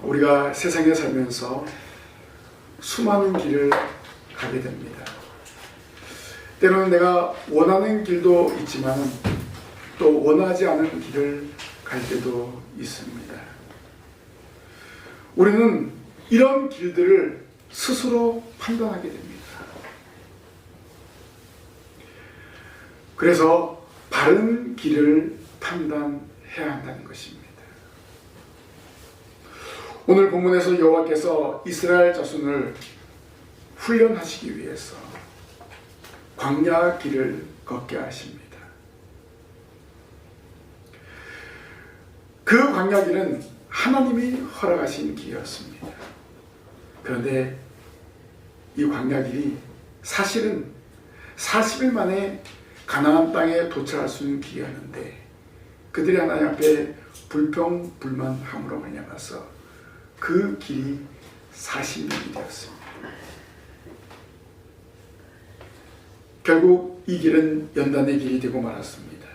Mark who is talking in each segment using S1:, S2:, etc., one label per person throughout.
S1: 우리가 세상에 살면서 수많은 길을 가게 됩니다. 때로는 내가 원하는 길도 있지만 또 원하지 않은 길을 갈 때도 있습니다. 우리는 이런 길들을 스스로 판단하게 됩니다. 그래서 바른 길을 판단해야 한다는 것입니다. 오늘 본문에서 여호와께서 이스라엘 자손을 훈련하시기 위해서 광야 길을 걷게 하십니다. 그 광야 길은 하나님이 허락하신 길이었습니다. 그런데 이 광야 길이 사실은 40일 만에 가나안 땅에 도착할 수 있는 길이었는데 그들이 하나님 앞에 불평불만함으로 말미암아서 그 길이 40년이 되었습니다. 결국 이 길은 연단의 길이 되고 말았습니다.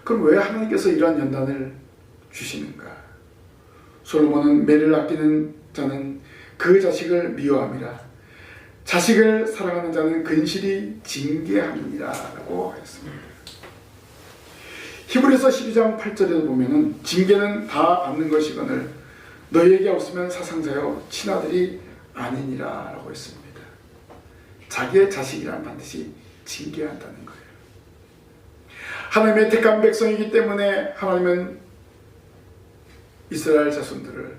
S1: 그럼 왜 하나님께서 이런 연단을 주시는가? 솔로몬은 매를 아끼는 자는 그 자식을 미워함이라 자식을 사랑하는 자는 근실이 징계함이라 라고 하였습니다. 히브리서 12장 8절에 보면은 징계는 다 받는 것이거늘 너희에게 없으면 사상자여 친아들이 아니니라 라고 했습니다. 자기의 자식이란 반드시 징계한다는 거예요. 하나님의 택한 백성이기 때문에 하나님은 이스라엘 자손들을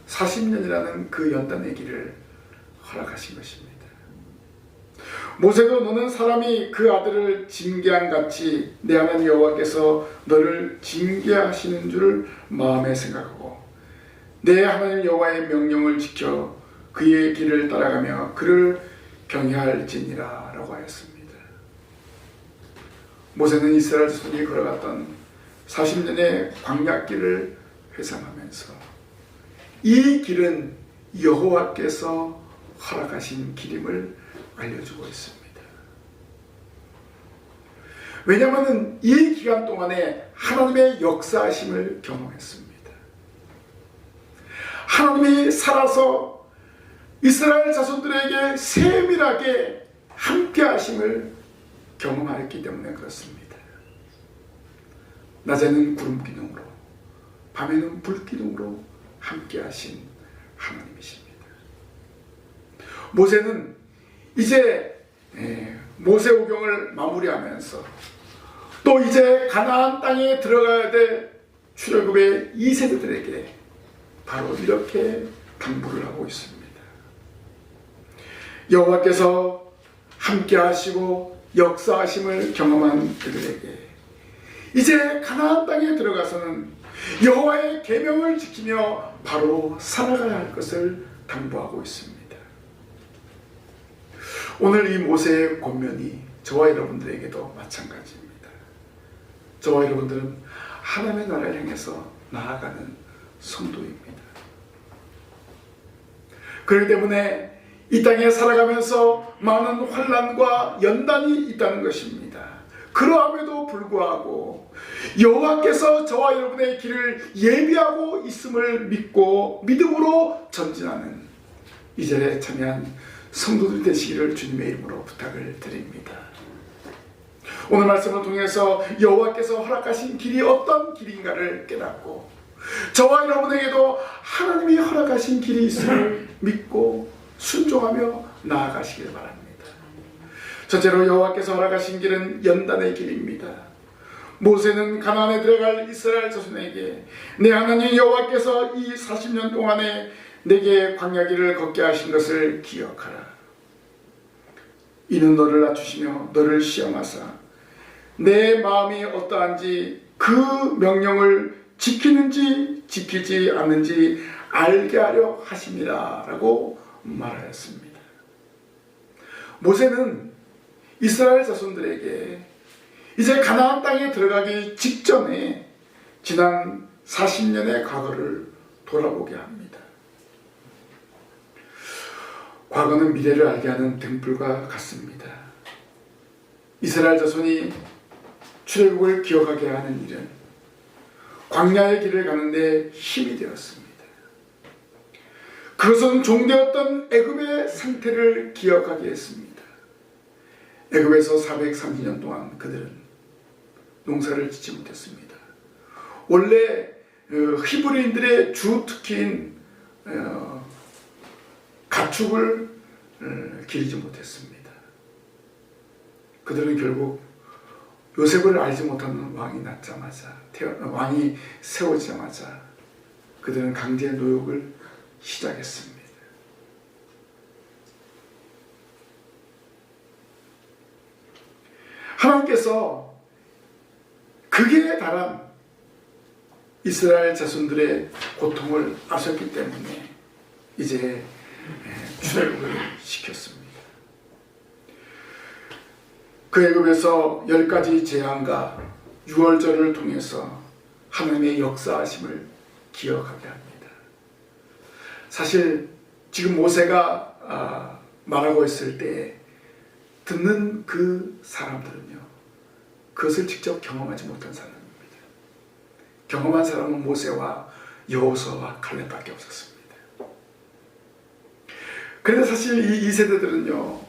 S1: 40년이라는 그 연단의 길을 허락하신 것입니다. 모세도 너는 사람이 그 아들을 징계한 같이 내 하나님 여호와께서 너를 징계하시는 줄을 마음에 생각하고 내 하나님 여호와의 명령을 지켜 그의 길을 따라가며 그를 경외할지니라 라고 하였습니다. 모세는 이스라엘 자손이 걸어갔던 40년의 광야길을 회상하면서 이 길은 여호와께서 허락하신 길임을 알려주고 있습니다. 왜냐하면 이 기간 동안에 하나님의 역사하심을 경험했습니다. 하나님이 살아서 이스라엘 자손들에게 세밀하게 함께 하심을 경험하였기 때문에 그렇습니다. 낮에는 구름 기둥으로 밤에는 불 기둥으로 함께 하신 하나님이십니다. 모세는 이제 모세오경을 마무리하면서 또 이제 가나안 땅에 들어가야 될 출애굽의 2세대들에게 바로 이렇게 당부를 하고 있습니다. 여호와께서 함께 하시고 역사하심을 경험한 그들에게 이제 가나안 땅에 들어가서는 여호와의 계명을 지키며 바로 살아가야 할 것을 당부하고 있습니다. 오늘 이 모세의 권면이 저와 여러분들에게도 마찬가지입니다. 저와 여러분들은 하나님의 나라를 향해서 나아가는 성도입니다. 그렇기 때문에 이 땅에 살아가면서 많은 환난과 연단이 있다는 것입니다. 그러함에도 불구하고 여호와께서 저와 여러분의 길을 예비하고 있음을 믿고 믿음으로 전진하는 이 자리에 참여한 성도들 되시기를 주님의 이름으로 부탁을 드립니다. 오늘 말씀을 통해서 여호와께서 허락하신 길이 어떤 길인가를 깨닫고 저와 여러분에게도 하나님이 허락하신 길이 있음을 믿고 순종하며 나아가시길 바랍니다. 첫째로 여호와께서 허락하신 길은 연단의 길입니다. 모세는 가나안에 들어갈 이스라엘 자손에게 내 하나님 여호와께서 이 40년 동안에 내게 광야길을 걷게 하신 것을 기억하라. 이는 너를 낮추시며 너를 시험하사 내 마음이 어떠한지 그 명령을 지키는지 지키지 않는지 알게 하려 하심이라 라고 말하였습니다. 모세는 이스라엘 자손들에게 이제 가나안 땅에 들어가기 직전에 지난 40년의 과거를 돌아보게 합니다. 과거는 미래를 알게 하는 등불과 같습니다. 이스라엘 자손이 출애굽을 기억하게 하는 일은 광야의 길을 가는데 힘이 되었습니다. 그것은 종되었던 애굽의 상태를 기억하게 했습니다. 애굽에서 430년 동안 그들은 농사를 짓지 못했습니다. 원래 히브리인들의 주 특기인 가축을 기르지 못했습니다. 그들은 결국 요셉을 알지 못하는 왕이 세워지자마자 그들은 강제 노역을 시작했습니다. 하나님께서 극에 달한 이스라엘 자손들의 고통을 아셨기 때문에 이제 출애굽을 시켰습니다. 그 애굽에서 10가지 재앙과 6월절을 통해서 하나님의 역사하심을 기억하게 합니다. 사실 지금 모세가 말하고 있을 때 듣는 그 사람들은요, 그것을 직접 경험하지 못한 사람입니다. 경험한 사람은 모세와 여호수아와 갈렙밖에 없었습니다. 그런데 사실 이 세대들은요,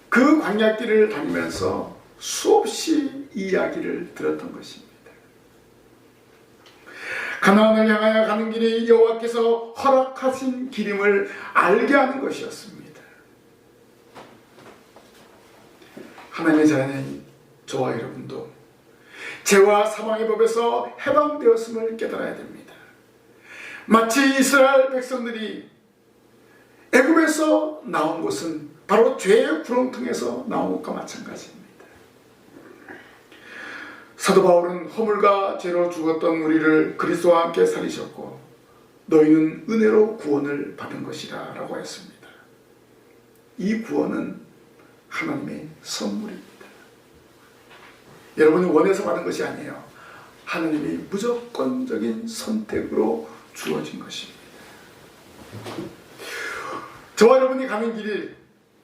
S1: 그 광야길을 다니면서 수없이 이야기를 들었던 것입니다. 가나안을 향하여 가는 길이 여호와께서 허락하신 길임을 알게 하는 것이었습니다. 하나님의 자녀인 저와 여러분도 죄와 사망의 법에서 해방되었음을 깨달아야 됩니다. 마치 이스라엘 백성들이 애굽에서 나온 것은 바로 죄의 구렁텅에서 나온 것과 마찬가지입니다. 사도 바울은 허물과 죄로 죽었던 우리를 그리스도와 함께 살리셨고 너희는 은혜로 구원을 받은 것이라 라고 했습니다. 이 구원은 하나님의 선물입니다. 여러분이 원해서 받은 것이 아니에요. 하나님이 무조건적인 선택으로 주어진 것입니다. 저와 여러분이 가는 길이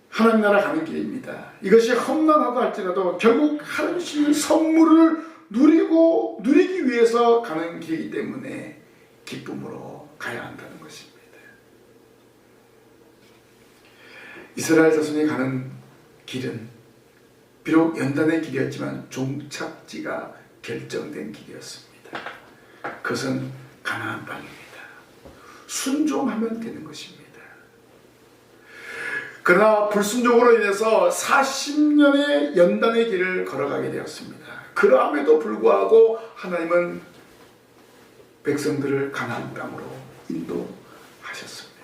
S1: 하나님 나라 가는 길입니다. 이것이 험난하다 할지라도 결국 하나님 주신 선물을 누리기 위해서 가는 길이기 때문에 기쁨으로 가야 한다는 것입니다. 이스라엘 자손이 가는 길은 비록 연단의 길이었지만 종착지가 결정된 길이었습니다. 그것은 가나안 땅입니다. 순종하면 되는 것입니다. 그러나 불순종으로 인해서 40년의 연단의 길을 걸어가게 되었습니다. 그럼에도 불구하고 하나님은 백성들을 가나안 땅으로 인도하셨습니다.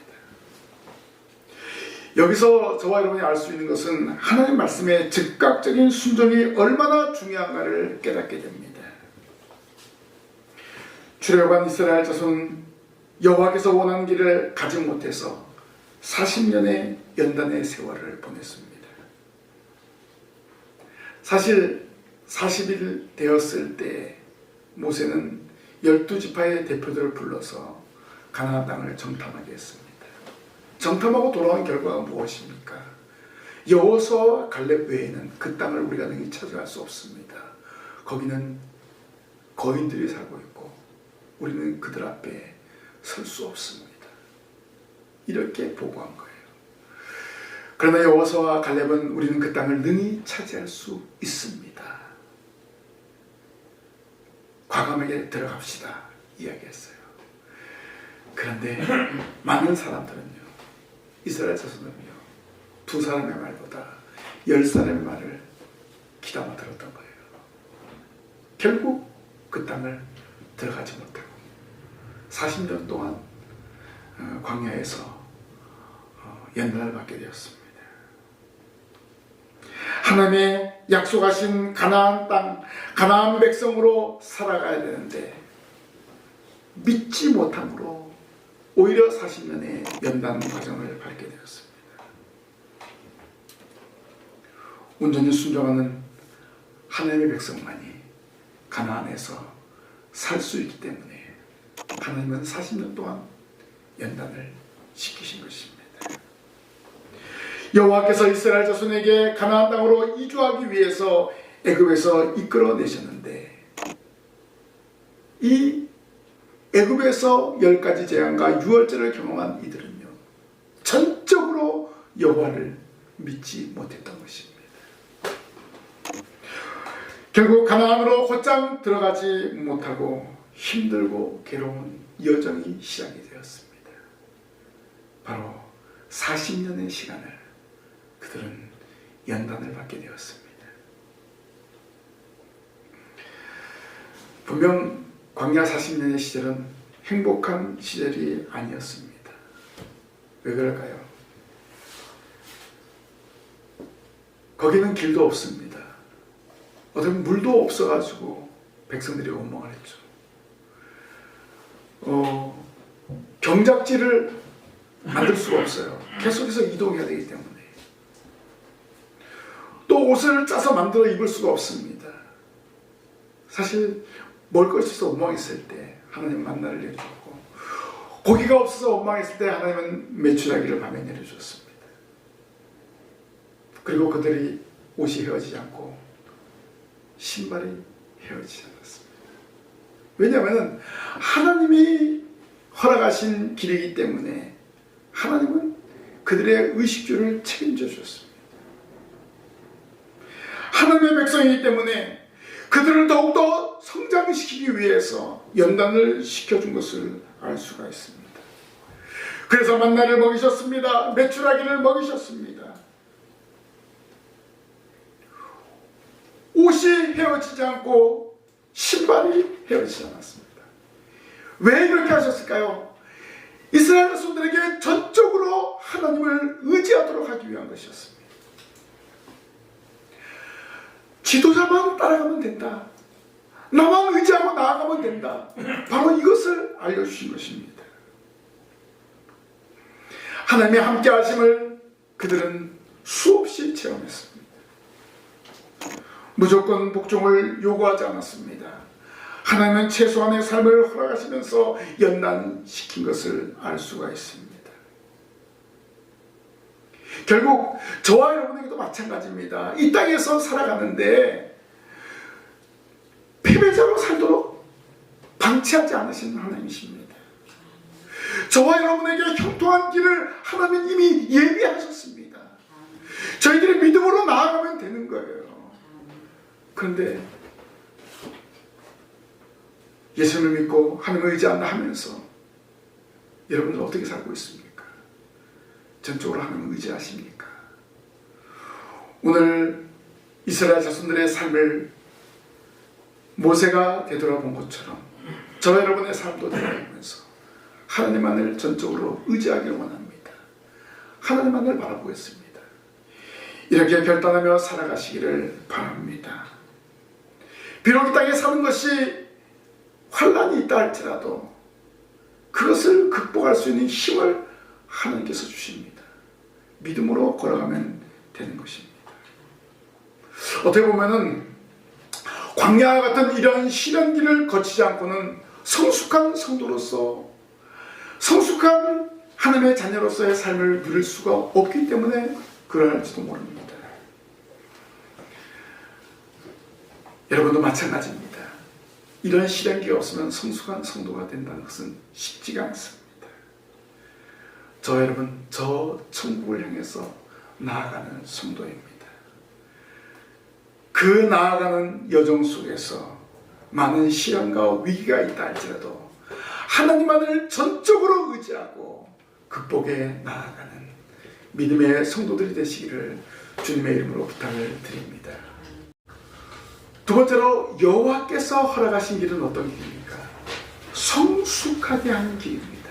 S1: 여기서 저와 여러분이 알 수 있는 것은 하나님 말씀의 즉각적인 순종이 얼마나 중요한가를 깨닫게 됩니다. 출애굽한 이스라엘 자손은 여호와께서 원하는 길을 가지 못해서 40년의 연단의 세월을 보냈습니다. 사실 40일 되었을 때 모세는 12지파의 대표들을 불러서 가나안 땅을 정탐하게 했습니다. 정탐하고 돌아온 결과가 무엇입니까? 여호수아와 갈렙 외에는 그 땅을 우리가 능히 차지할 수 없습니다. 거기는 거인들이 살고 있고 우리는 그들 앞에 설 수 없습니다. 이렇게 보고한 거예요. 그러나 여호수아와 갈렙은 우리는 그 땅을 능히 차지할 수 있습니다. 과감하게 들어갑시다 이야기했어요. 그런데 많은 사람들은요, 이스라엘 자손들은요, 2사람의 말보다 10사람의 말을 귀담아 들었던 거예요. 결국 그 땅을 들어가지 못하고 40년 동안 광야에서 연단을 받게 되었습니다. 하나님의 약속하신 가나안 땅, 가나안 백성으로 살아가야 되는데 믿지 못함으로 오히려 40년의 연단 과정을 밟게 되었습니다. 온전히 순종하는 하나님의 백성만이 가나안에서 살 수 있기 때문에 하나님은 40년 동안 연단을 시키신 것입니다. 여호와께서 이스라엘 자손에게 가나안 땅으로 이주하기 위해서 애굽에서 이끌어내셨는데 이 애굽에서 10가지 재앙과 유월절을 경험한 이들은요, 전적으로 여호와를 믿지 못했던 것입니다. 결국 가나안으로 곧장 들어가지 못하고 힘들고 괴로운 여정이 시작이 되었습니다. 바로 40년의 시간을 그들은 연단을 받게 되었습니다. 분명 광야 40년의 시절은 행복한 시절이 아니었습니다. 왜 그럴까요? 거기는 길도 없습니다. 어떻게 물도 없어가지고 백성들이 원망을 했죠. 경작지를 만들 수가 없어요. 계속해서 이동해야 되기 때문에. 또 옷을 짜서 만들어 입을 수가 없습니다. 사실 먹을 것이 없어서 원망했을 때 하나님 만나를 내려주었고, 고기가 없어서 원망했을 때 하나님은 메추라기를 밤에 내려주었습니다. 그리고 그들이 옷이 헤어지지 않고 신발이 헤어지지 않았습니다. 왜냐하면 하나님이 허락하신 길이기 때문에 하나님은 그들의 의식주를 책임져 주었습니다. 하나님의 백성이기 때문에 그들을 더욱더 성장시키기 위해서 연단을 시켜준 것을 알 수가 있습니다. 그래서 만나를 먹이셨습니다. 메추라기를 먹이셨습니다. 옷이 헤어지지 않고 신발이 헤어지지 않았습니다. 왜 이렇게 하셨을까요? 이스라엘 백성들에게 전적으로 하나님을 의지하도록 하기 위한 것이었습니다. 지도자만 따라가면 된다. 나만 의지하고 나아가면 된다. 바로 이것을 알려주신 것입니다. 하나님의 함께 하심을 그들은 수없이 체험했습니다. 무조건 복종을 요구하지 않았습니다. 하나님은 최소한의 삶을 허락하시면서 연단시킨 것을 알 수가 있습니다. 결국 저와 여러분에게도 마찬가지입니다. 이 땅에서 살아가는데 패배자로 살도록 방치하지 않으시는 하나님이십니다. 저와 여러분에게 형통한 길을 하나님은 이미 예비하셨습니다. 저희들이 믿음으로 나아가면 되는 거예요. 그런데 예수님을 믿고 하나님을 의지한다 하면서 여러분은 어떻게 살고 있습니까? 전적으로 하나님을 의지하십니까? 오늘 이스라엘 자손들의 삶을 모세가 되돌아본 것처럼 저와 여러분의 삶도 되돌아보면서 하나님만을 전적으로 의지하기를 원합니다. 하나님만을 바라보겠습니다. 이렇게 결단하며 살아가시기를 바랍니다. 비록 이 땅에 사는 것이 환난이 있다 할지라도 그것을 극복할 수 있는 힘을 하나님께서 주십니다. 믿음으로 걸어가면 되는 것입니다. 어떻게 보면은 광야와 같은 이러한 시련길을 거치지 않고는 성숙한 성도로서, 성숙한 하나님의 자녀로서의 삶을 누릴 수가 없기 때문에 그러할지도 모릅니다. 여러분도 마찬가지입니다. 이런 시련기가 없으면 성숙한 성도가 된다는 것은 쉽지가 않습니다. 저 여러분, 저 천국을 향해서 나아가는 성도입니다. 그 나아가는 여정 속에서 많은 시련과 위기가 있다 할지라도 하나님만을 전적으로 의지하고 극복해 나아가는 믿음의 성도들이 되시기를 주님의 이름으로 부탁을 드립니다. 두 번째로 여호와께서 허락하신 길은 어떤 길입니까? 성숙하게 하는 길입니다.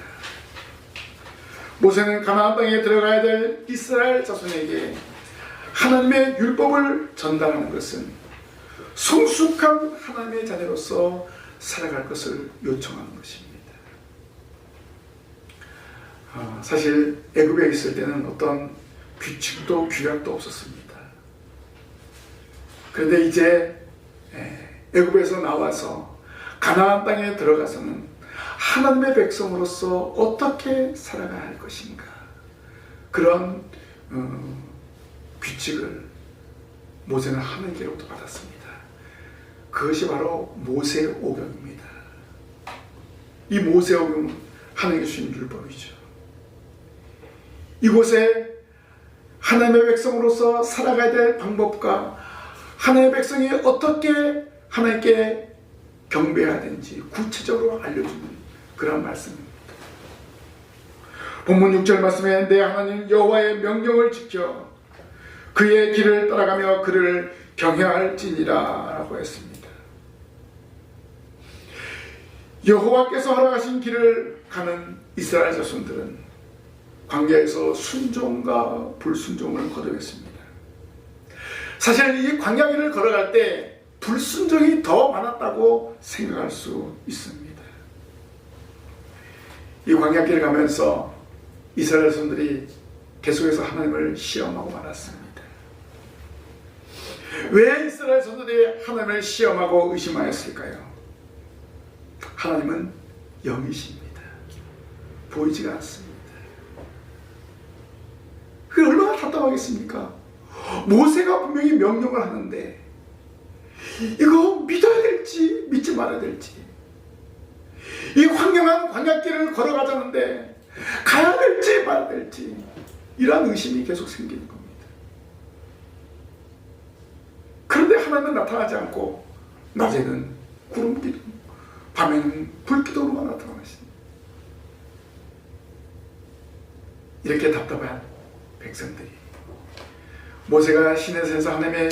S1: 모세는 가나안 땅에 들어가야 될 이스라엘 자손에게 하나님의 율법을 전달하는 것은 성숙한 하나님의 자녀로서 살아갈 것을 요청하는 것입니다. 사실 애굽에 있을 때는 어떤 규칙도 규약도 없었습니다. 그런데 이제 애굽에서 나와서 가나안 땅에 들어가서는 하나님의 백성으로서 어떻게 살아가야 할 것인가, 그런 규칙을 모세는 하나님께로부터 받았습니다. 그것이 바로 모세오경입니다. 이 모세오경 하나님께 주신 율법이죠. 이곳에 하나님의 백성으로서 살아가야 될 방법과 하나님의 백성이 어떻게 하나님께 경배해야 되는지 구체적으로 알려주는 그런 말씀입니다. 본문 6절 말씀에 내 하나님 여호와의 명령을 지켜 그의 길을 따라가며 그를 경외할지니라 라고 했습니다. 여호와께서 허락하신 길을 가는 이스라엘 자손들은 광야에서 순종과 불순종을 거듭했습니다. 사실 이 광야 길을 걸어갈 때 불순종이 더 많았다고 생각할 수 있습니다. 이 광야 길을 가면서 이스라엘 자손들이 계속해서 하나님을 시험하고 말았습니다. 왜 이스라엘 자손들이 하나님을 시험하고 의심하였을까요? 하나님은 영이십니다. 보이지가 않습니다. 그게 얼마나 답답하겠습니까? 모세가 분명히 명령을 하는데 이거 믿어야 될지 믿지 말아야 될지, 이 황량한 광야길을 걸어가자는데 가야 될지 말아야 될지 이러한 의심이 계속 생기는 겁니다. 그런데 하나님은 나타나지 않고 낮에는 구름기둥, 밤에는 불기둥으로만 나타나십니다. 이렇게 답답한 백성들이 모세가 시내산에서 하나님의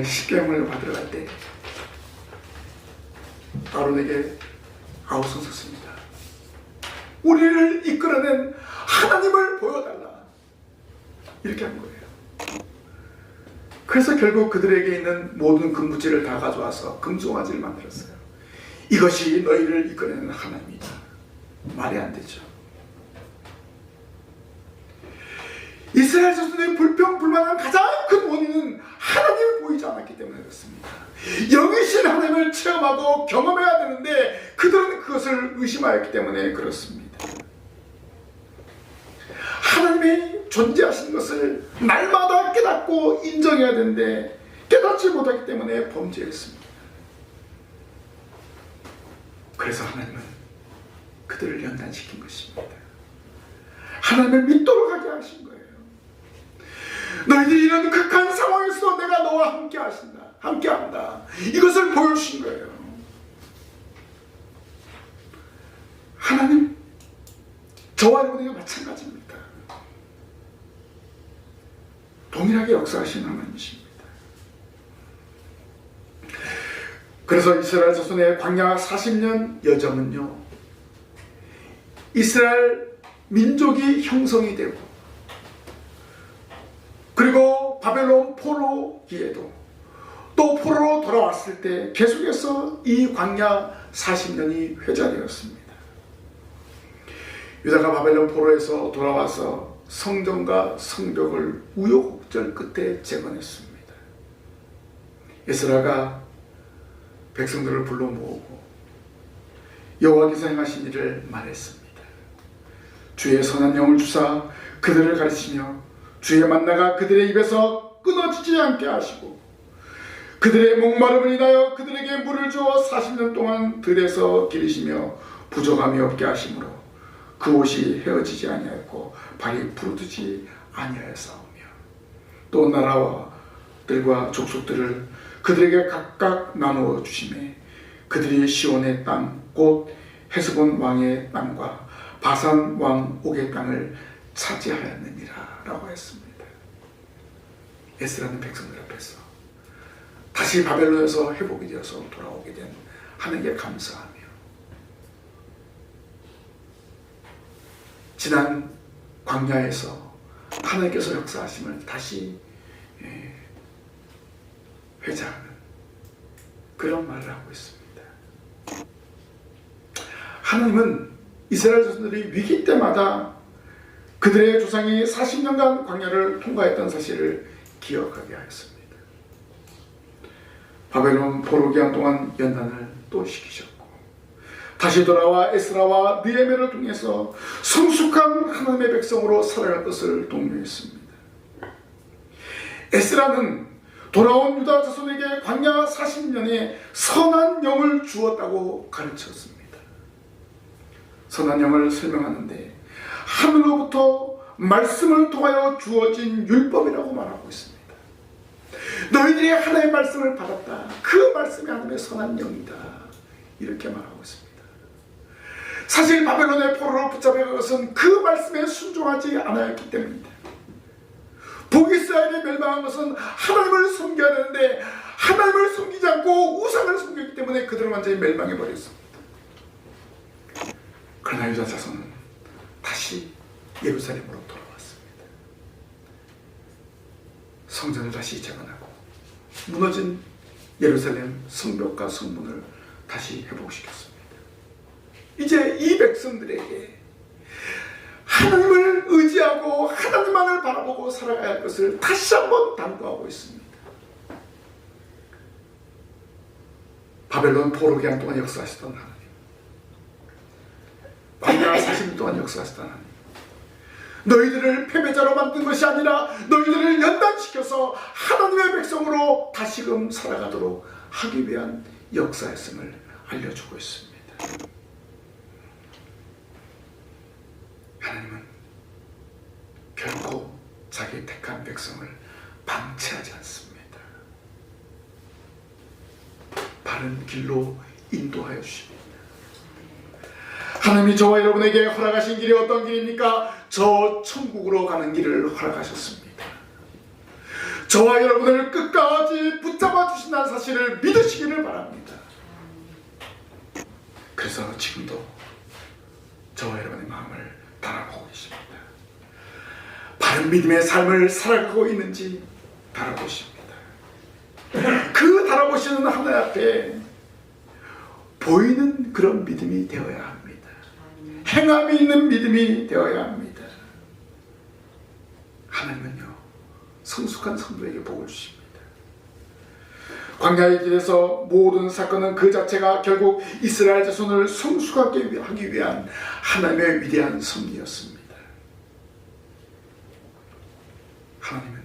S1: 십계명을 받으러 갈 때 아론에게 아우성섰습니다. 우리를 이끌어낸 하나님을 보여달라, 이렇게 한 거예요. 그래서 결국 그들에게 있는 모든 금부지를 다 가져와서 금송아지를 만들었어요. 이것이 너희를 이끌어내는 하나님이다. 말이 안 되죠. 이스라엘 자손의 불평불만한 가장 큰 원인은 하나님을 보이지 않았기 때문에 그렇습니다. 영이신 하나님을 체험하고 경험해야 되는데 그들은 그것을 의심하였기 때문에 그렇습니다. 하나님이 존재하신 것을 날마다 깨닫고 인정해야 되는데 깨닫지 못하기 때문에 범죄했습니다. 그래서 하나님은 그들을 연단시킨 것입니다. 하나님을 믿도록 하게 하신 거예요. 너희들이 이런 극한 상황에서 내가 너와 함께 한다. 이것을 보여주신 거예요. 하나님, 저와 여러분에게 마찬가지입니다. 동일하게 역사하신 하나님이십니다. 그래서 이스라엘 자손의 광야 40년 여정은요, 이스라엘 민족이 형성이 되고 그리고 바벨론 포로기에도 또 포로로 돌아왔을 때 계속해서 이 광야 40년이 회자되었습니다. 유다가 바벨론 포로에서 돌아와서 성전과 성벽을 우여곡절 끝에 재건했습니다. 에스라가 백성들을 불러 모으고 여호와께서 행하신 일을 말했습니다. 주의 선한 영을 주사 그들을 가르치며 주의 만나가 그들의 입에서 끊어지지 않게 하시고 그들의 목마름을 인하여 그들에게 물을 주어 40년 동안 들에서 기르시며 부족함이 없게 하심으로 그 옷이 헤어지지 아니하였고 발이 부르지 아니하였사오며 또 나라들과 족속들을 그들에게 각각 나누어 주시매 그들이 시온의 땅 곧 헤스본 왕의 땅과 바산 왕 옥의 땅을 차지하였느니라 라고 했습니다. 에스라는 백성들 앞에서 다시 바벨론에서 회복이 되어서 돌아오게 된 하나님께 감사하며 지난 광야에서 하나님께서 역사하심을 다시 회자하는 그런 말을 하고 있습니다. 하나님은 이스라엘 자손들이 위기 때마다 그들의 조상이 40년간 광야를 통과했던 사실을 기억하게 하였습니다. 바벨론 포로 기간 동안 연단을 또 시키셨고 다시 돌아와 에스라와 느헤미야를 통해서 성숙한 하나님의 백성으로 살아갈 것을 독려했습니다. 에스라는 돌아온 유다 자손에게 광야 40년에 선한 영을 주었다고 가르쳤습니다. 선한 영을 설명하는데 하늘로부터 말씀을 통하여 주어진 율법이라고 말하고 있습니다. 너희들이 하나님의 말씀을 받았다. 그 말씀이 하나님의 선한 영이다. 이렇게 말하고 있습니다. 사실 바벨론의 포로로 붙잡힌 것은 그 말씀에 순종하지 않았기 때문입니다. 북이스라엘이 멸망한 것은 하나님을 섬겨야 되는데 하나님을 섬기지 않고 우상을 섬겼기 때문에 그들은 완전히 멸망해 버렸습니다. 그러나 유다 자손은 다시 예루살렘으로 돌아왔습니다. 성전을 다시 재건하고 무너진 예루살렘 성벽과 성문을 다시 회복시켰습니다. 이제 이 백성들에게 하나님을 의지하고 하나님만을 바라보고 살아가야 할 것을 다시 한번 당부하고 있습니다. 바벨론 포로 기간 동안 역사하시던 하나님, 광야 40일 동안 역사하시던 하나님, 너희들을 패배자로 만든 것이 아니라 너희들을 연단시켜서 하나님의 백성으로 다시금 살아가도록 하기 위한 역사였음을 알려주고 있습니다. 하나님은 결코 자기 택한 백성을 방치하지 않습니다. 바른 길로 인도하여 주십니다. 하나님이 저와 여러분에게 허락하신 길이 어떤 길입니까? 저 천국으로 가는 길을 허락하셨습니다. 저와 여러분을 끝까지 붙잡아 주신다는 사실을 믿으시기를 바랍니다. 그래서 지금도 저와 여러분의 마음을 바라보고 계십니다. 바른 믿음의 삶을 살아가고 있는지 바라보십니다. 그 바라보시는 하나님 앞에 보이는 그런 믿음이 되어야 합니다. 행함이 있는 믿음이 되어야 합니다. 하나님은요, 성숙한 성도에게 복을 주십니다. 광야의 길에서 모든 사건은 그 자체가 결국 이스라엘 자손을 성숙하게 하기 위한 하나님의 위대한 섭리였습니다. 하나님은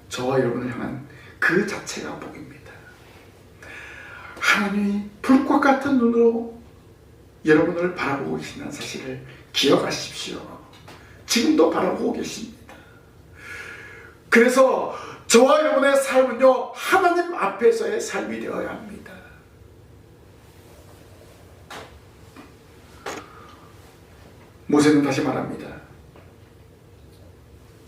S1: 저와 여러분을 향한 그 자체가 복입니다. 하나님이 불꽃 같은 눈으로 여러분을 바라보고 계신다는 사실을 기억하십시오. 지금도 바라보고 계십니다. 그래서 저와 여러분의 삶은요, 하나님 앞에서의 삶이 되어야 합니다. 모세는 다시 말합니다.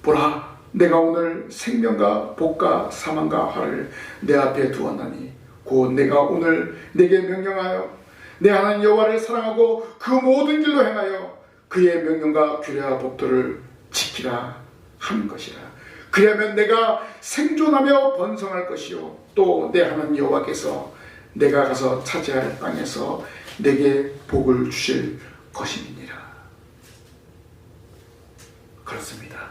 S1: 보라, 내가 오늘 생명과 복과 사망과 화를 내 앞에 두었나니 곧 내가 오늘 내게 명령하여 내 하나님 여호와를 사랑하고 그 모든 길로 행하여 그의 명령과 규례와 법도를 지키라 하는 것이라. 그러면 내가 생존하며 번성할 것이요 또 내 하나님 여호와께서 내가 가서 차지할 땅에서 내게 복을 주실 것이니라. 그렇습니다.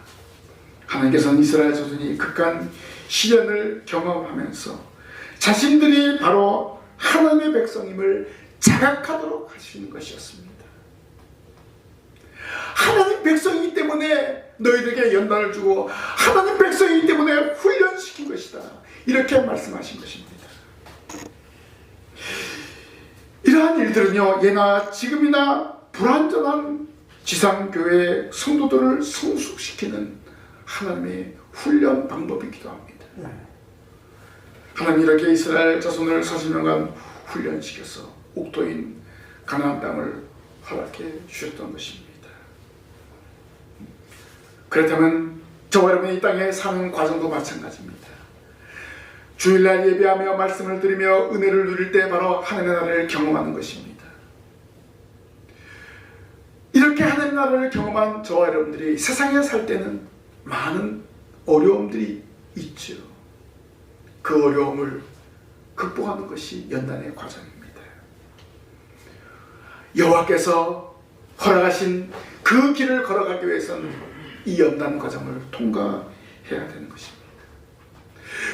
S1: 하나님께서는 이스라엘 자손이 극한 시련을 경험하면서 자신들이 바로 하나님의 백성임을 자각하도록 하시는 것이었습니다. 하나님 백성이기 때문에 너희들에게 연단을 주고 하나님 백성이기 때문에 훈련시킨 것이다. 이렇게 말씀하신 것입니다. 이러한 일들은요, 예나 지금이나 불완전한 지상교회 성도들을 성숙시키는 하나님의 훈련 방법이기도 합니다. 하나님 이렇게 이스라엘 자손을 40년간 훈련시켜서 옥토인 가나안 땅을 허락해 주셨던 것입니다. 그렇다면 저와 여러분이 이 땅에 사는 과정도 마찬가지입니다. 주일날 예배하며 말씀을 들으며 은혜를 누릴 때 바로 하나님의 나라를 경험하는 것입니다. 이렇게 하나님의 나라를 경험한 저와 여러분들이 세상에 살 때는 많은 어려움들이 있죠. 그 어려움을 극복하는 것이 연단의 과정입니다. 여호와께서 허락하신 그 길을 걸어가기 위해서는 이 연단 과정을 통과해야 되는 것입니다.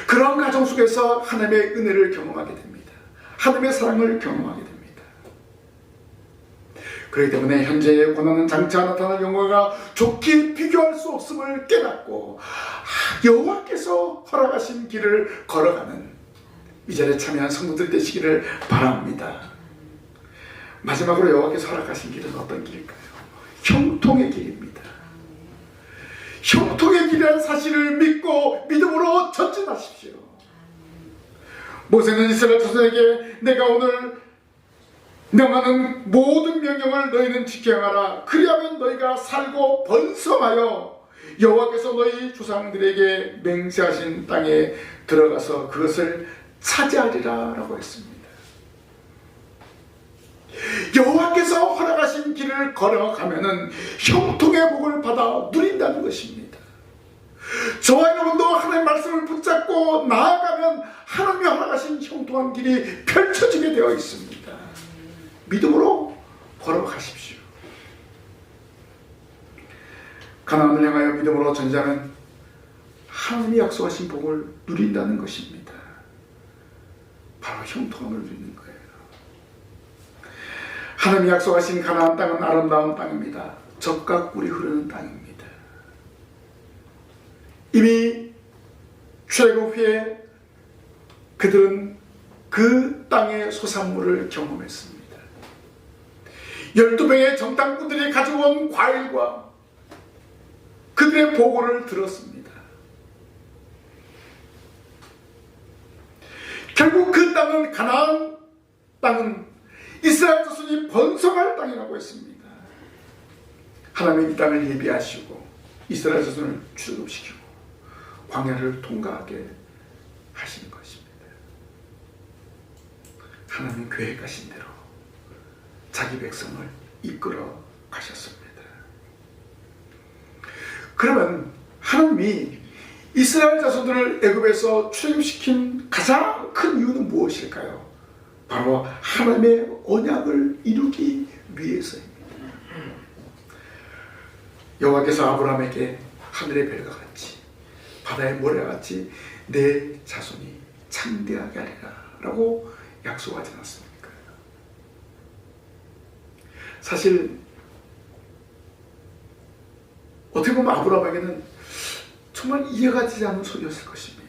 S1: 그런 과정 속에서 하나님의 은혜를 경험하게 됩니다. 하나님의 사랑을 경험하게 됩니다. 그렇기 때문에 현재의 고난은 장차 나타날 영광과 좋게 비교할 수 없음을 깨닫고 여호와께서 허락하신 길을 걸어가는 이 자리에 참여한 성도들 되시기를 바랍니다. 마지막으로 여호와께서 허락하신 길은 어떤 길일까요? 형통의 길입니다. 형통의 길이라는 사실을 믿고 믿음으로 전진하십시오. 모세는 이스라엘 자손에게 내가 오늘 명하는 모든 명령을 너희는 지켜야 하라. 그리하면 너희가 살고 번성하여 여호와께서 너희 조상들에게 맹세하신 땅에 들어가서 그것을 차지하리라 라고 했습니다. 여호와께서 허락하신 길을 걸어가면은 형통의 복을 받아 누린다는 것입니다. 저와 여러분도 하나님의 말씀을 붙잡고 나아가면 하나님이 허락하신 형통한 길이 펼쳐지게 되어 있습니다. 믿음으로 걸어가십시오. 가나안을 향하여 믿음으로 전진하면 하나님이 약속하신 복을 누린다는 것입니다. 바로 형통함을 누리는 거예요. 하나님이 약속하신 가나안 땅은 아름다운 땅입니다. 젖과 꿀이 흐르는 땅입니다. 이미 출애굽 후에 그들은 그 땅의 소산물을 경험했습니다. 12명의 정탐꾼들이 가져온 과일과 그들의 보고를 들었습니다. 결국 그 땅은 가나안 땅은 이스라엘 자손이 번성할 땅이라고 했습니다. 하나님이 이 땅을 예비하시고 이스라엘 자손을 출애굽시키고 광야를 통과하게 하시는 것입니다. 하나님 계획하신 대로 자기 백성을 이끌어 가셨습니다. 그러면 하나님이 이스라엘 자손들을 애굽에서 출애굽시킨 가장 큰 이유는 무엇일까요? 바로 하나님의 언약을 이루기 위해서입니다. 여호와께서 아브라함에게 하늘의 별과 같이 바다의 모래와 같이 내 자손이 창대하게 하리라 라고 약속하지 않았습니까? 사실 어떻게 보면 아브라함에게는 정말 이해가 되지 않는 소리였을 것입니다.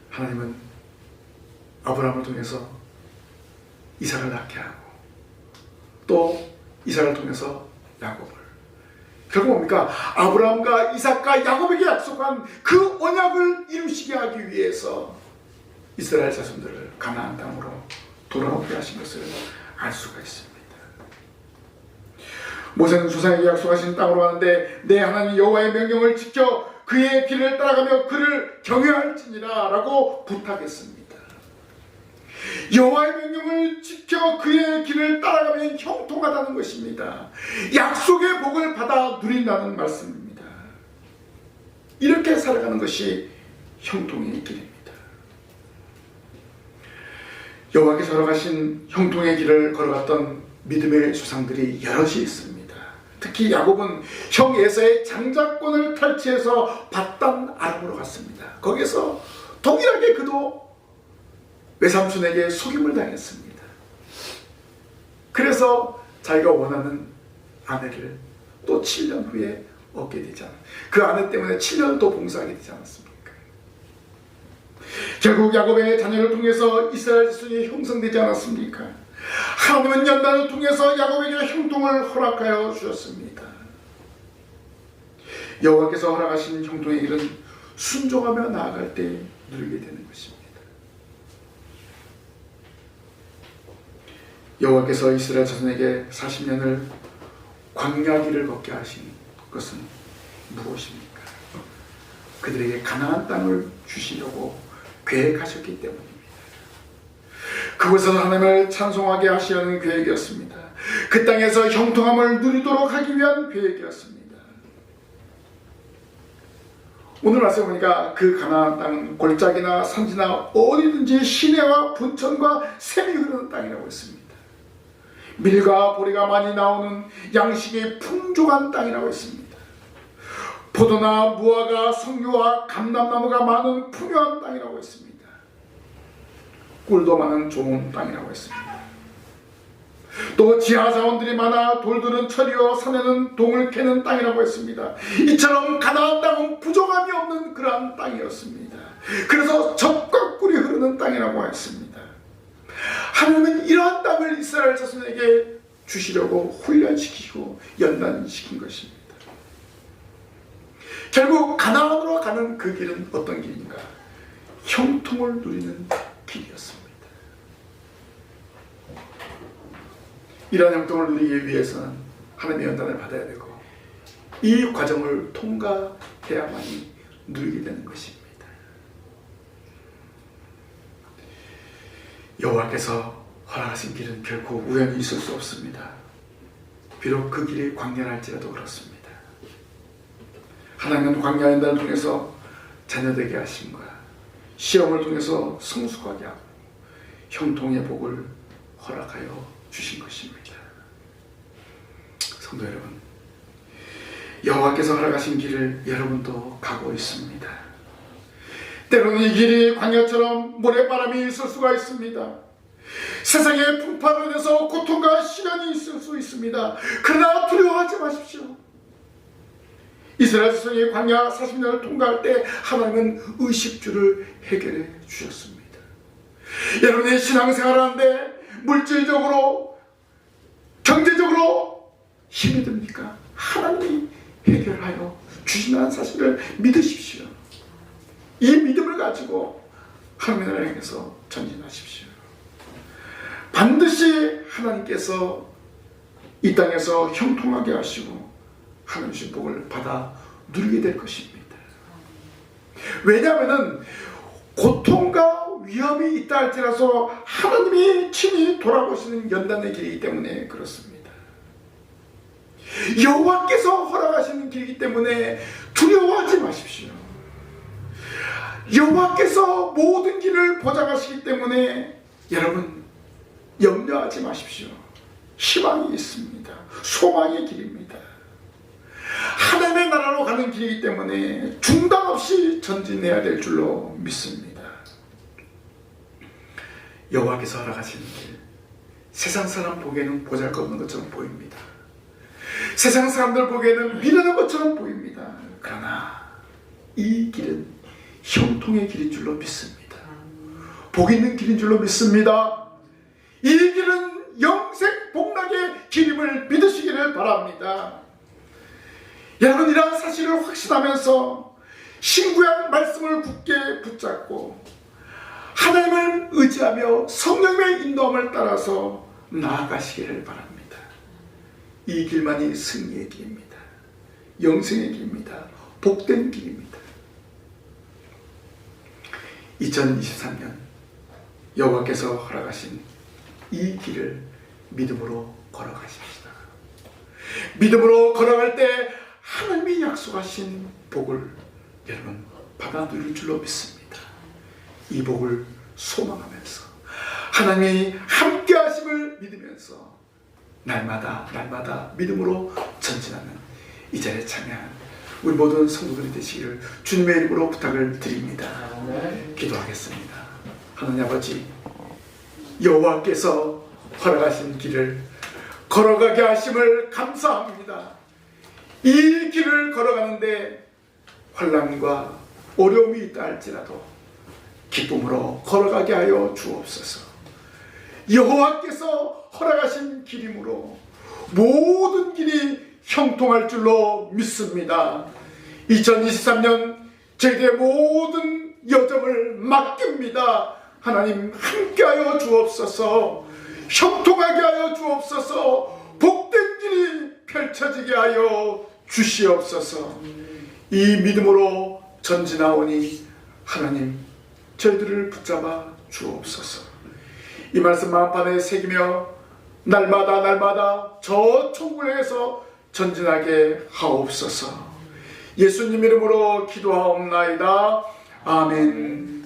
S1: 하나님은 아브라함을 통해서 이삭을 낳게 하고 또 이삭을 통해서 야곱을, 결국 뭡니까? 아브라함과 이삭과 야곱에게 약속한 그 언약을 이루시게 하기 위해서 이스라엘 자손들을 가나안 땅으로 돌아오게 하신 것을 알 수가 있습니다. 모세는 조상에게 약속하신 땅으로 가는데 내 하나님 여호와의 명령을 지켜 그의 길을 따라가며 그를 경외할지니라 라고 부탁했습니다. 여호와의 명령을 지켜 그의 길을 따라가면 형통하다는 것입니다. 약속의 복을 받아 누린다는 말씀입니다. 이렇게 살아가는 것이 형통의 길입니다. 여호와께서 허락하신 형통의 길을 걸어갔던 믿음의 조상들이 여럿이 있습니다. 특히 야곱은 형 에사의 장자권을 탈취해서 밧단 아람으로 갔습니다. 거기서 동일하게 그도 외삼촌에게 속임을 당했습니다. 그래서 자기가 원하는 아내를 또 7년 후에 얻게 되지 않았습니까? 그 아내 때문에 7년 또 봉사하게 되지 않았습니까? 결국 야곱의 자녀를 통해서 이스라엘 자손이 형성되지 않았습니까? 하나님은 연단을 통해서 야곱에게 형통을 허락하여 주셨습니다. 여호와께서 허락하신 형통의 길은 순종하며 나아갈 때 누리게 되는 것입니다. 여호와께서 이스라엘 자손에게 40년을 광야 길을 걷게 하신 것은 무엇입니까? 그들에게 가나안 땅을 주시려고 계획하셨기 때문입니다. 그곳에서 하나님을 찬송하게 하시려는 계획이었습니다. 그 땅에서 형통함을 누리도록 하기 위한 계획이었습니다. 오늘 말씀 보니까 그 가나안 땅은 골짜기나 산지나 어디든지 시내와 분천과 샘이 흐르는 땅이라고 했습니다. 밀과 보리가 많이 나오는 양식이 풍족한 땅이라고 했습니다. 포도나 무화과, 석류와 감람나무가 많은 풍요한 땅이라고 했습니다. 꿀도 많은 좋은 땅이라고 했습니다. 또 지하자원들이 많아 돌들은 철이요 산에는 동을 캐는 땅이라고 했습니다. 이처럼 가나안 땅은 부족함이 없는 그러한 땅이었습니다. 그래서 젖과 꿀이 흐르는 땅이라고 했습니다. 하나님은 이러한 땅을 이스라엘 자손에게 주시려고 훈련시키고 연단시킨 것입니다. 결국 가나안으로 가는 그 길은 어떤 길인가? 형통을 누리는 길이었습니다. 이러한 형통을 누리기 위해서는 하나님의 연단을 받아야 되고 이 과정을 통과해야만이 누리게 되는 것입니다. 여호와께서 허락하신 길은 결코 우연히 있을 수 없습니다. 비록 그 길이 광야랄지라도 그렇습니다. 하나님은 광야 연단을 통해서 자녀되게 하심과 시험을 통해서 성숙하게 하고 형통의 복을 허락하여 주신 것입니다. 성도 여러분, 여호와께서 허락하신 길을 여러분도 가고 있습니다. 때로는 이 길이 광야처럼 모래바람이 있을 수가 있습니다. 세상의 풍파로 인해서 고통과 시련이 있을 수 있습니다. 그러나 두려워하지 마십시오. 이스라엘 자손이 광야 40년을 통과할 때 하나님은 의식주를 해결해 주셨습니다. 여러분의 신앙생활하는데 물질적으로 경제적으로 힘이 듭니까? 하나님이 해결하여 주신다는 사실을 믿으십시오. 이 믿음을 가지고 하나님의 나라를 향해서 전진하십시오. 반드시 하나님께서 이 땅에서 형통하게 하시고 하나님의 축복을 받아 누리게 될 것입니다. 왜냐하면 고통과 위험이 있다 할지라도 하나님이 친히 돌아보시는 연단의 길이기 때문에 그렇습니다. 여호와께서 허락하시는 길이기 때문에 두려워하지 마십시오. 여호와께서 모든 길을 보장하시기 때문에 여러분 염려하지 마십시오. 희망이 있습니다. 소망의 길입니다. 하나님의 나라로 가는 길이기 때문에 중단 없이 전진해야 될 줄로 믿습니다. 여호와께서 허락하시는 길, 세상 사람 보기에는 보잘것없는 것처럼 보입니다. 세상 사람들 보기에는 미련한 것처럼 보입니다. 그러나 이 길은 형통의 길인 줄로 믿습니다. 복 있는 길인 줄로 믿습니다. 이 길은 영생 복락의 길임을 믿으시기를 바랍니다. 여러분, 이러한 사실을 확신하면서 신구약 말씀을 굳게 붙잡고 하나님을 의지하며 성령의 인도함을 따라서 나아가시기를 바랍니다. 이 길만이 승리의 길입니다. 영생의 길입니다. 복된 길입니다. 2023년 여호와께서 허락하신 이 길을 믿음으로 걸어가십시다. 믿음으로 걸어갈 때 하나님이 약속하신 복을 여러분 받아 누릴 줄로 믿습니다. 이 복을 소망하면서 하나님이 함께 하심을 믿으면서 날마다 믿음으로 전진하는 이 자리에 참여한 우리 모든 성도들이 되시기를 주님의 이름으로 부탁을 드립니다. 기도하겠습니다. 하나님 아버지, 여호와께서 허락하신 길을 걸어가게 하심을 감사합니다. 이 길을 걸어가는데 환난과 어려움이 있다 할지라도 기쁨으로 걸어가게 하여 주옵소서. 여호와께서 허락하신 길이므로 모든 길이 형통할 줄로 믿습니다. 2023년 저희들의 모든 여정을 맡깁니다. 하나님 함께하여 주옵소서. 형통하게 하여 주옵소서. 복된 길이 펼쳐지게 하여 주시옵소서. 이 믿음으로 전진하오니 하나님 저희들을 붙잡아 주옵소서. 이 말씀 마음판에 새기며 날마다 저 천국을 향해서 전진하게 하옵소서. 예수님 이름으로 기도하옵나이다. 아멘.